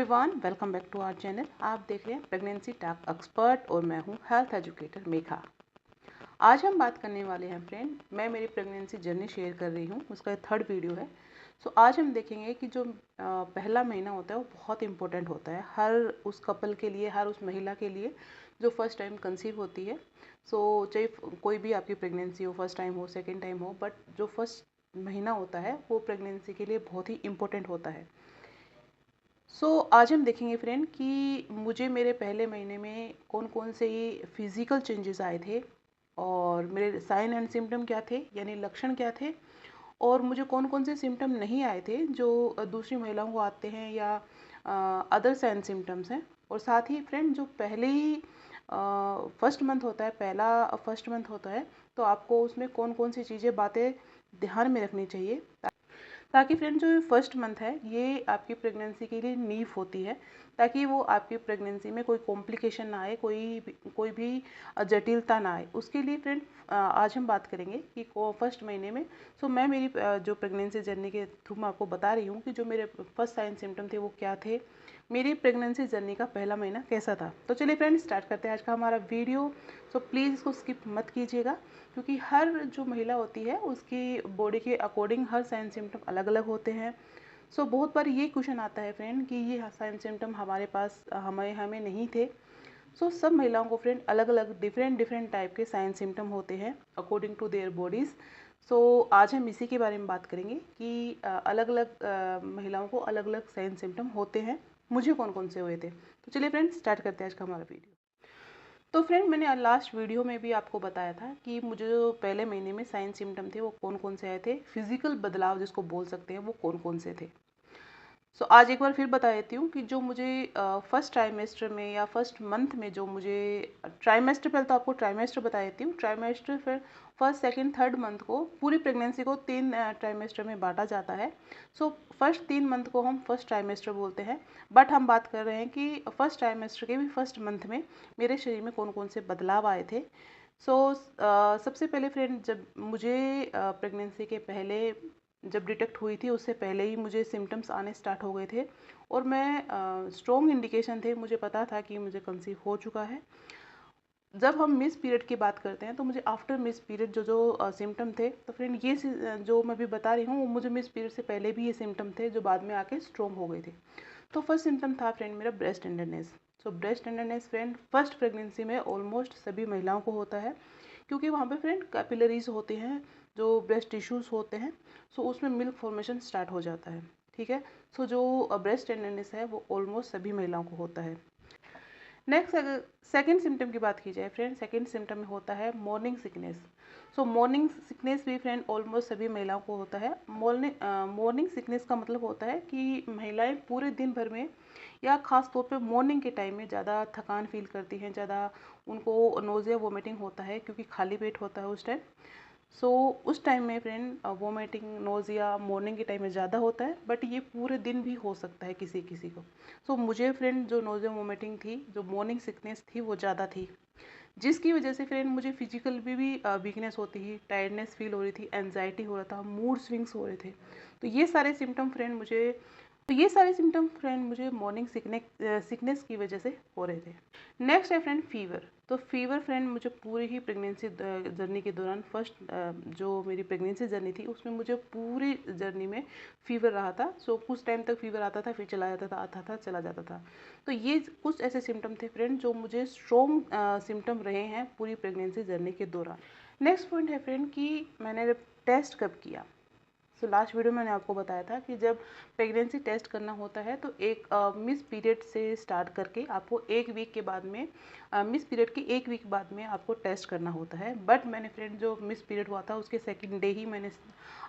Everyone, welcome back to our channel. आप देख रहे हैं प्रेगनेंसी टॉक एक्सपर्ट और मैं हूं हेल्थ एजुकेटर मेघा। आज हम बात करने वाले हैं फ्रेंड, मैं मेरी प्रेगनेंसी जर्नी शेयर कर रही हूं, उसका थर्ड वीडियो है। सो आज हम देखेंगे कि जो पहला महीना होता है वो बहुत इंपॉर्टेंट होता है हर उस कपल के लिए, हर उस महिला के लिए जो फर्स्ट टाइम कंसीव होती है। सो चाहे कोई भी आपकी प्रेगनेंसी हो, फर्स्ट टाइम हो, सेकेंड टाइम हो, बट जो फर्स्ट महीना होता है वो प्रेगनेंसी के लिए बहुत ही इम्पोर्टेंट होता है। आज हम देखेंगे फ्रेंड कि मुझे मेरे पहले महीने में कौन कौन से फिज़िकल चेंजेस आए थे और मेरे साइन एंड सिम्टम क्या थे, यानी लक्षण क्या थे, और मुझे कौन कौन से सिम्टम नहीं आए थे जो दूसरी महिलाओं को आते हैं या अदर साइन सिम्टम्स हैं। और साथ ही फ्रेंड जो पहले ही फर्स्ट मंथ होता है, पहला फर्स्ट मंथ होता है, तो आपको उसमें कौन कौन सी चीज़ें, बातें ध्यान में रखनी चाहिए ताकि फ्रेंड जो फर्स्ट मंथ है ये आपकी प्रेगनेंसी के लिए नींव होती है, ताकि वो आपकी प्रेगनेंसी में कोई कॉम्प्लिकेशन ना आए, कोई भी जटिलता ना आए। उसके लिए फ्रेंड आज हम बात करेंगे कि फर्स्ट महीने में मैं मेरी जो प्रेगनेंसी जर्नी के थ्रू मैं आपको बता रही हूँ कि जो मेरे फर्स्ट साइन सिम्टम थे वो क्या थे, मेरी प्रेगनेंसी जर्नी का पहला महीना कैसा था। तो चलिए फ्रेंड स्टार्ट करते हैं आज का हमारा वीडियो। प्लीज़ इसको स्किप मत कीजिएगा, क्योंकि हर जो महिला होती है उसकी बॉडी के अकॉर्डिंग हर साइन सिम्टम अलग अलग होते हैं। बहुत बार ये क्वेश्चन आता है फ्रेंड कि ये साइन सिम्टम हमारे पास हमें नहीं थे। सब महिलाओं को फ्रेंड अलग अलग डिफरेंट टाइप के साइन सिम्टम होते हैं अकॉर्डिंग टू देयर बॉडीज़। आज हम इसी के बारे में बात करेंगे कि अलग अलग महिलाओं को अलग अलग साइन सिम्टम होते हैं, मुझे कौन कौन से हुए थे। तो चलिए फ्रेंड स्टार्ट करते हैं आज का हमारा वीडियो। तो फ्रेंड मैंने लास्ट वीडियो में भी आपको बताया था कि मुझे जो पहले महीने में साइन सिम्टम थे वो कौन कौन से आए थे, फिजिकल बदलाव जिसको बोल सकते हैं वो कौन कौन से थे। आज एक बार फिर बता देती हूँ कि जो मुझे फर्स्ट ट्राइमेस्टर में या फर्स्ट मंथ में जो मुझे ट्राइमेस्टर, पहले तो आपको ट्राइमेस्टर बता देती हूँ। ट्राइमेस्टर फिर फर्स्ट सेकंड थर्ड मंथ को, पूरी प्रेगनेंसी को 3 ट्राइमेस्टर में बांटा जाता है। फर्स्ट 3 मंथ को हम फर्स्ट ट्राइमेस्टर बोलते हैं, बट हम बात कर रहे हैं कि फर्स्ट ट्राइमेस्टर के भी फर्स्ट मंथ में मेरे शरीर में कौन कौन से बदलाव आए थे। सबसे पहले फ्रेंड, जब मुझे प्रेगनेंसी के पहले जब डिटेक्ट हुई थी उससे पहले ही मुझे सिम्टम्स आने स्टार्ट हो गए थे, और मैं स्ट्रॉन्ग इंडिकेशन थे, मुझे पता था कि मुझे कंसीव हो चुका है। जब हम मिस पीरियड की बात करते हैं तो मुझे आफ्टर मिस पीरियड जो सिम्टम थे, तो फ्रेंड ये जो मैं भी बता रही हूँ वो मुझे मिस पीरियड से पहले भी ये सिम्टम थे जो बाद में आके स्ट्रॉन्ग हो गए थे। तो फर्स्ट सिम्टम था फ्रेंड मेरा breast tenderness. Breast tenderness friend first pregnancy में ऑलमोस्ट सभी महिलाओं को होता है, क्योंकि वहाँ पे फ्रेंड कैपिलरीज होते हैं, जो ब्रेस्ट टिश्यूज़ होते हैं। उसमें मिल्क फॉर्मेशन स्टार्ट हो जाता है। ठीक है। जो ब्रेस्ट टेंडरनेस है वो ऑलमोस्ट सभी महिलाओं को होता है। नेक्स्ट अगर सेकेंड सिम्टम की बात की जाए फ्रेंड, सेकेंड सिम्टम में होता है मॉर्निंग सिकनेस। मॉर्निंग सिकनेस भी फ्रेंड ऑलमोस्ट सभी महिलाओं को होता है। मॉर्निंग सिकनेस का मतलब होता है कि महिलाएं पूरे दिन भर में या ख़ास तौर पे मॉर्निंग के टाइम में ज़्यादा थकान फील करती हैं, ज़्यादा उनको नोज़िया वोमिटिंग होता है, क्योंकि खाली पेट होता है उस टाइम। उस टाइम में फ्रेंड वोमिटिंग नोज़िया मॉर्निंग के टाइम में ज़्यादा होता है, बट ये पूरे दिन भी हो सकता है किसी किसी को। मुझे फ्रेंड जो नोज़िया वोमिटिंग थी, जो मॉर्निंग सिकनेस थी, वो ज़्यादा थी, जिसकी वजह से फ्रेंड मुझे फिजिकल भी वीकनेस होती थी, टायर्डनेस फील हो रही थी, एनजाइटी हो रहा था, मूड स्विंग्स हो रहे थे। ये सारे सिम्टम फ्रेंड मुझे मॉर्निंग सिकनेस की वजह से हो रहे थे। नेक्स्ट है फ्रेंड फीवर। फीवर फ्रेंड मुझे पूरी ही प्रेगनेंसी जर्नी के दौरान, फर्स्ट जो मेरी प्रेगनेंसी जर्नी थी उसमें मुझे पूरी जर्नी में फीवर रहा था। कुछ टाइम तक फीवर आता था, फिर चला जाता था, आता था, चला जाता था। ये कुछ ऐसे सिम्टम थे फ्रेंड जो मुझे स्ट्रॉन्ग सिम्टम रहे हैं पूरी प्रेगनेंसी जर्नी के दौरान। नेक्स्ट पॉइंट है फ्रेंड कि मैंने टेस्ट कब किया। लास्ट वीडियो में मैंने आपको बताया था कि जब प्रेगनेंसी टेस्ट करना होता है तो एक मिस पीरियड से स्टार्ट करके आपको एक वीक के बाद में, मिस पीरियड के एक वीक बाद में आपको टेस्ट करना होता है। बट मैंने फ्रेंड जो मिस पीरियड हुआ था उसके सेकंड डे ही मैंने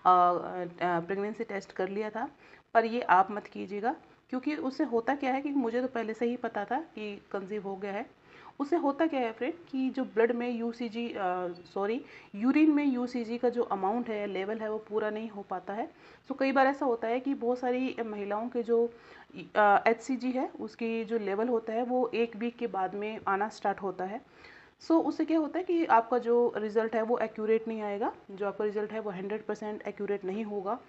प्रेगनेंसी टेस्ट कर लिया था। पर ये आप मत कीजिएगा, क्योंकि उससे होता क्या है कि मुझे तो पहले से ही पता था कि कंसीव हो गया है। उससे होता क्या है फ्रेंड कि जो ब्लड में यूरिन में यूसीजी का जो अमाउंट है, लेवल है, वो पूरा नहीं हो पाता है। कई बार ऐसा होता है कि बहुत सारी महिलाओं के जो HCG है उसकी जो लेवल होता है वो एक वीक के बाद में आना स्टार्ट होता है। उससे क्या होता है कि आपका जो रिज़ल्ट है वो एक्यूरेट नहीं आएगा, जो आपका रिज़ल्ट है वो 100% एक्यूरेट नहीं होगा।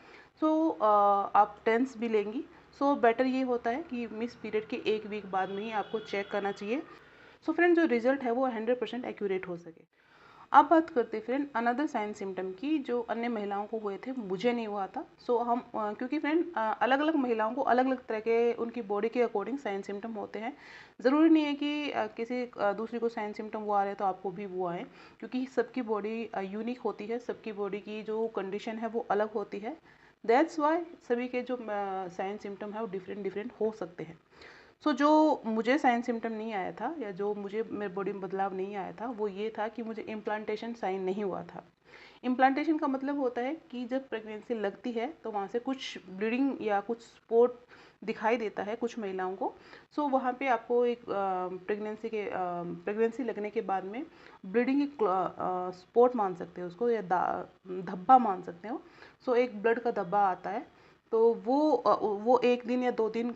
आप टेंस भी लेंगी। सो बेटर ये होता है कि मिस पीरियड के 1 वीक बाद में ही आपको चेक करना चाहिए। सो फ्रेंड जो रिजल्ट है वो 100% एक्यूरेट हो सके। अब बात करते हैं फ्रेंड अनदर साइन सिम्टम की जो अन्य महिलाओं को हुए थे, मुझे नहीं हुआ था। सो हम क्योंकि फ्रेंड अलग अलग महिलाओं को अलग अलग तरह के उनकी बॉडी के अकॉर्डिंग साइन सिम्टम होते हैं। ज़रूरी नहीं है कि किसी दूसरी को साइन सिम्टम वो आ रहे हैं तो आपको भी वो आए, क्योंकि सबकी बॉडी यूनिक होती है, सबकी बॉडी की जो कंडीशन है वो अलग होती है। दैट्स वाई सभी के जो साइन सिम्टम है वो डिफरेंट डिफरेंट हो सकते हैं। सो जो मुझे साइन सिम्टम नहीं आया था या जो मुझे मेरे बॉडी में बदलाव नहीं आया था वो ये था कि मुझे इम्प्लांटेशन साइन नहीं हुआ था। इम्प्लांटेशन का मतलब होता है कि जब प्रेगनेंसी लगती है तो वहाँ से कुछ ब्लीडिंग या कुछ स्पॉट दिखाई देता है कुछ महिलाओं को। सो वहाँ पे आपको एक प्रेगनेंसी लगने के बाद में ब्लीडिंग की स्पॉट मान सकते हो उसको, या धब्बा मान सकते हो। सो एक ब्लड का धब्बा आता है, तो वो 1 दिन या 2 दिन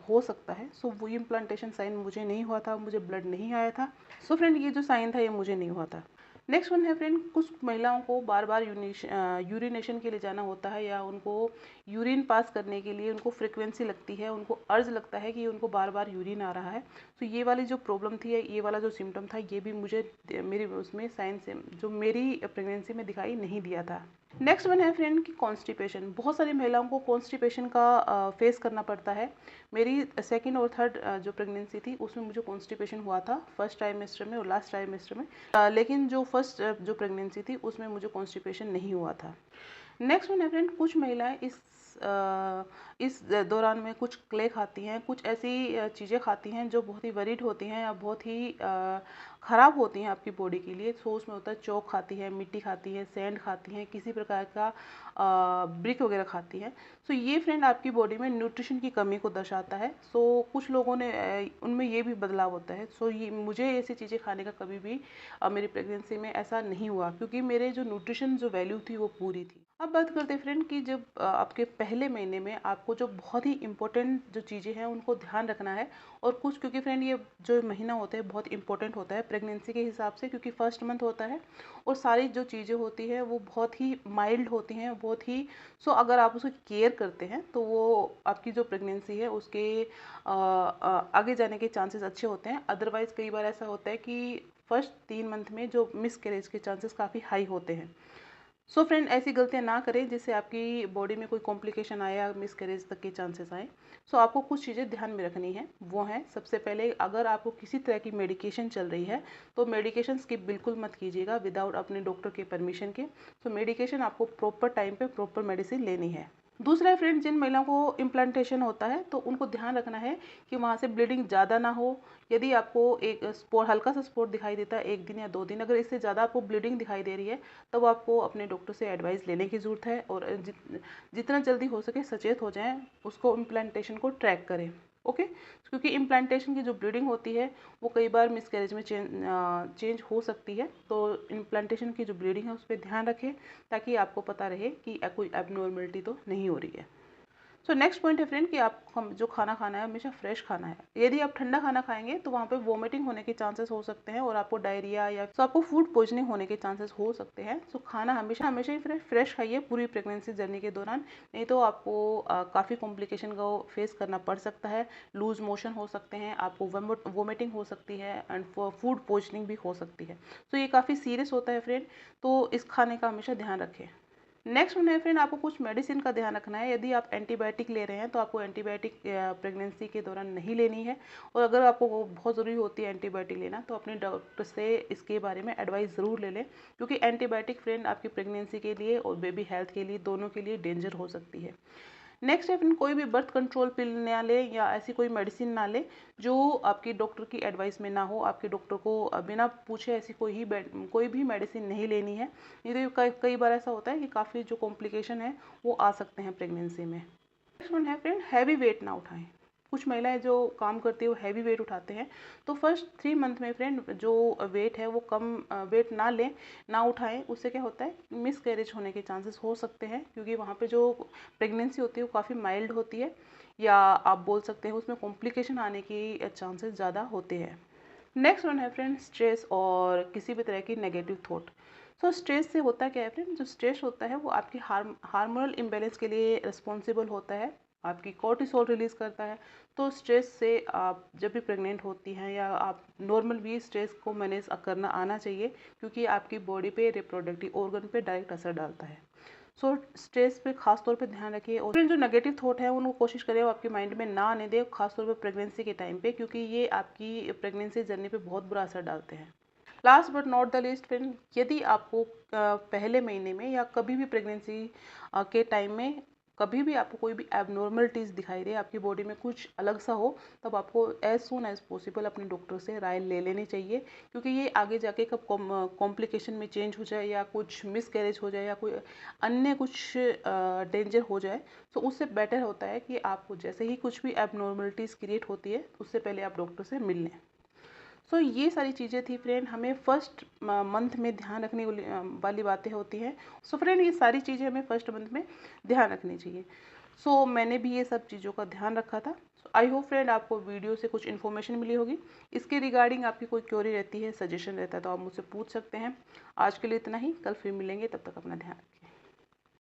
हो सकता है। सो वो इम्प्लांटेशन साइन मुझे नहीं हुआ था, मुझे ब्लड नहीं आया था। सो फ्रेंड ये जो साइन था ये मुझे नहीं हुआ था। नेक्स्ट वन है फ्रेंड, कुछ महिलाओं को बार बार यूरिनेशन के लिए जाना होता है, या उनको यूरिन पास करने के लिए उनको फ्रिक्वेंसी लगती है, उनको अर्ज लगता है कि उनको बार बार यूरिन आ रहा है। तो ये वाली जो प्रॉब्लम थी, ये वाला जो सिम्टम था, ये भी मुझे मेरी उसमें साइन से जो मेरी प्रेगनेंसी में दिखाई नहीं दिया था। नेक्स्ट वन है फ्रेंड कि कॉन्स्टिपेशन। बहुत सारी महिलाओं को कॉन्स्टिपेशन का फेस करना पड़ता है। मेरी सेकंड और थर्ड जो प्रेगनेंसी थी उसमें मुझे कॉन्स्टिपेशन हुआ था, फर्स्ट ट्राइमेस्टर में और लास्ट ट्राइमेस्टर में। लेकिन जो फर्स्ट जो प्रेगनेंसी थी उसमें मुझे कॉन्स्टिपेशन नहीं हुआ था। नेक्स्ट वन है फ्रेंड, कुछ महिलाएं इस दौरान में कुछ क्ले खाती हैं, कुछ ऐसी चीज़ें खाती हैं जो बहुत ही वरीड होती हैं या बहुत ही ख़राब होती हैं आपकी बॉडी के लिए। सो उसमें होता है चौक खाती है, मिट्टी खाती है, सैंड खाती हैं, किसी प्रकार का ब्रिक वगैरह खाती हैं। सो ये फ्रेंड आपकी बॉडी में न्यूट्रिशन की कमी को दर्शाता है। सो कुछ लोगों ने उनमें ये भी बदलाव होता है। सो ये मुझे ऐसी चीज़ें खाने का कभी भी मेरी प्रेगनेंसी में ऐसा नहीं हुआ, क्योंकि मेरे जो न्यूट्रिशन जो वैल्यू थी वो पूरी थी। अब बात करते हैं फ्रेंड कि जब आपके पहले महीने में आपको जो बहुत ही इंपॉर्टेंट जो चीज़ें हैं उनको ध्यान रखना है। और कुछ, क्योंकि फ्रेंड ये जो महीना होता है बहुत इंपॉर्टेंट होता है प्रेगनेंसी के हिसाब से, क्योंकि फर्स्ट मंथ होता है और सारी जो चीज़ें होती है वो बहुत ही माइल्ड होती हैं, बहुत ही। सो अगर आप उसकी केयर करते हैं तो वो आपकी जो प्रेगनेंसी है उसके आगे जाने के चांसेस अच्छे होते हैं। अदरवाइज़ कई बार ऐसा होता है कि फर्स्ट 3 मंथ में जो मिस कैरेज के चांसेस काफ़ी हाई होते हैं। सो फ्रेंड ऐसी गलतियां ना करें जिससे आपकी बॉडी में कोई कॉम्प्लिकेशन आए या मिसकैरेज तक के चांसेस आए। सो आपको कुछ चीज़ें ध्यान में रखनी है, वो है सबसे पहले अगर आपको किसी तरह की मेडिकेशन चल रही है तो मेडिकेशन स्किप बिल्कुल मत कीजिएगा विदाउट अपने डॉक्टर के परमिशन के। सो मेडिकेशन आपको प्रॉपर टाइम पे प्रॉपर मेडिसिन लेनी है। दूसरा है फ्रेंड, जिन महिलाओं को इम्प्लांटेशन होता है तो उनको ध्यान रखना है कि वहाँ से ब्लीडिंग ज़्यादा ना हो। यदि आपको एक स्पॉट, हल्का सा स्पॉट दिखाई देता है 1 दिन या 2 दिन, अगर इससे ज़्यादा आपको ब्लीडिंग दिखाई दे रही है तब आपको अपने डॉक्टर से एडवाइस लेने की ज़रूरत है। और जितना जल्दी हो सके सचेत हो जाएं, उसको इम्प्लांटेशन को ट्रैक करें। ओके, क्योंकि इम्प्लांटेशन की जो ब्लीडिंग होती है वो कई बार मिसकैरेज में चेंज हो सकती है। तो इम्प्लांटेशन की जो ब्लीडिंग है उस पर ध्यान रखें ताकि आपको पता रहे कि कोई एबनॉर्मलिटी तो नहीं हो रही है। सो नेक्स्ट पॉइंट है फ्रेंड कि आप जो खाना खाना है हमेशा फ्रेश खाना है। यदि आप ठंडा खाना खाएंगे तो वहाँ पे वोमिटिंग होने के चांसेस हो सकते हैं और आपको डायरिया या सो आपको फूड पॉइजनिंग होने के चांसेस हो सकते हैं। सो खाना हमेशा हमेशा ही फ्रेश खाइए पूरी प्रेगनेंसी जर्नी के दौरान, नहीं तो आपको काफ़ी कॉम्प्लिकेशन को फेस करना पड़ सकता है। लूज मोशन हो सकते हैं, आपको वोमिटिंग हो सकती है एंड फूड पॉइजनिंग भी हो सकती है। तो ये काफ़ी सीरियस होता है फ्रेंड, तो इस खाने का हमेशा ध्यान रखें। नेक्स्ट वन है फ्रेंड, आपको कुछ मेडिसिन का ध्यान रखना है। यदि आप एंटीबायोटिक ले रहे हैं तो आपको एंटीबायोटिक प्रेगनेंसी के दौरान नहीं लेनी है। और अगर आपको बहुत ज़रूरी होती है एंटीबायोटिक लेना तो अपने डॉक्टर से इसके बारे में एडवाइस ज़रूर ले लें, क्योंकि एंटीबायोटिक फ्रेंड आपकी प्रेगनेंसी के लिए और बेबी हेल्थ के लिए दोनों के लिए डेंजर हो सकती है। नेक्स्ट है फ्रेंड, कोई भी बर्थ कंट्रोल पिल ना ले या ऐसी कोई मेडिसिन ना ले जो आपकी डॉक्टर की एडवाइस में ना हो। आपके डॉक्टर को बिना पूछे ऐसी कोई भी मेडिसिन नहीं लेनी है। नहीं तो कई बार ऐसा होता है कि काफ़ी जो कॉम्प्लिकेशन है वो आ सकते हैं प्रेगनेंसी में। नेक्स्ट वन है फ्रेंड, हैवी वेट ना उठाएं। कुछ महिलाएं जो काम करती है वो हैवी वेट उठाते हैं, तो फर्स्ट 3 मंथ में फ्रेंड जो वेट है वो कम वेट ना लें, ना उठाएं। उससे क्या होता है मिस कैरेज होने के चांसेस हो सकते हैं, क्योंकि वहाँ पे जो प्रेगनेंसी होती है वो काफ़ी माइल्ड होती है, या आप बोल सकते हैं उसमें कॉम्प्लिकेशन आने की चांसेस ज़्यादा होते हैं। नेक्स्ट वन है फ्रेंड, स्ट्रेस और किसी भी तरह की नेगेटिव थॉट। सो स्ट्रेस से होता क्या है फ्रेंड, जो स्ट्रेस होता है वो आपके हार्मोनल इम्बेलेंस के लिए रिस्पॉन्सिबल होता है। आपकी कॉर्टिसोल रिलीज़ करता है। तो स्ट्रेस से आप जब भी प्रेग्नेंट होती हैं या आप नॉर्मल भी स्ट्रेस को मैनेज करना आना चाहिए, क्योंकि आपकी बॉडी पे रिप्रोडक्टिव ऑर्गन पे डायरेक्ट असर डालता है। सो स्ट्रेस पे खास तौर पे ध्यान रखिए, और फिर जो नेगेटिव थॉट है उनको कोशिश करें वो आपके माइंड में ना आने दें, खास तौर पे प्रेगनेंसी के टाइम पे, क्योंकि ये आपकी प्रेगनेंसी जर्नी पे बहुत बुरा असर डालते हैं। Last but not the least friend, यदि आपको पहले महीने में या कभी भी प्रेगनेंसी के टाइम में कभी भी आपको कोई भी एबनॉर्मलिटीज़ दिखाई दे, आपकी बॉडी में कुछ अलग सा हो, तब आपको एज सून एज पॉसिबल अपने डॉक्टर से राय ले लेनी चाहिए, क्योंकि ये आगे जाके कब कॉम्प्लिकेशन में चेंज हो जाए या कुछ मिसकैरेज हो जाए या कोई अन्य कुछ डेंजर हो जाए, तो उससे बेटर होता है कि आपको जैसे ही कुछ भी एबनॉर्मलिटीज़ क्रिएट होती है उससे पहले आप डॉक्टर से मिल लें। सो ये सारी चीज़ें थी फ्रेंड, हमें फर्स्ट मंथ में ध्यान रखने वाली बातें होती हैं। सो फ्रेंड, ये सारी चीज़ें हमें फर्स्ट मंथ में ध्यान रखनी चाहिए। सो मैंने भी ये सब चीज़ों का ध्यान रखा था। आई होप फ्रेंड आपको वीडियो से कुछ इन्फॉर्मेशन मिली होगी। इसके रिगार्डिंग आपकी कोई क्वेरी रहती है, सजेशन रहता है, तो आप मुझसे पूछ सकते हैं। आज के लिए इतना ही, कल फिर मिलेंगे, तब तक अपना ध्यान रखें।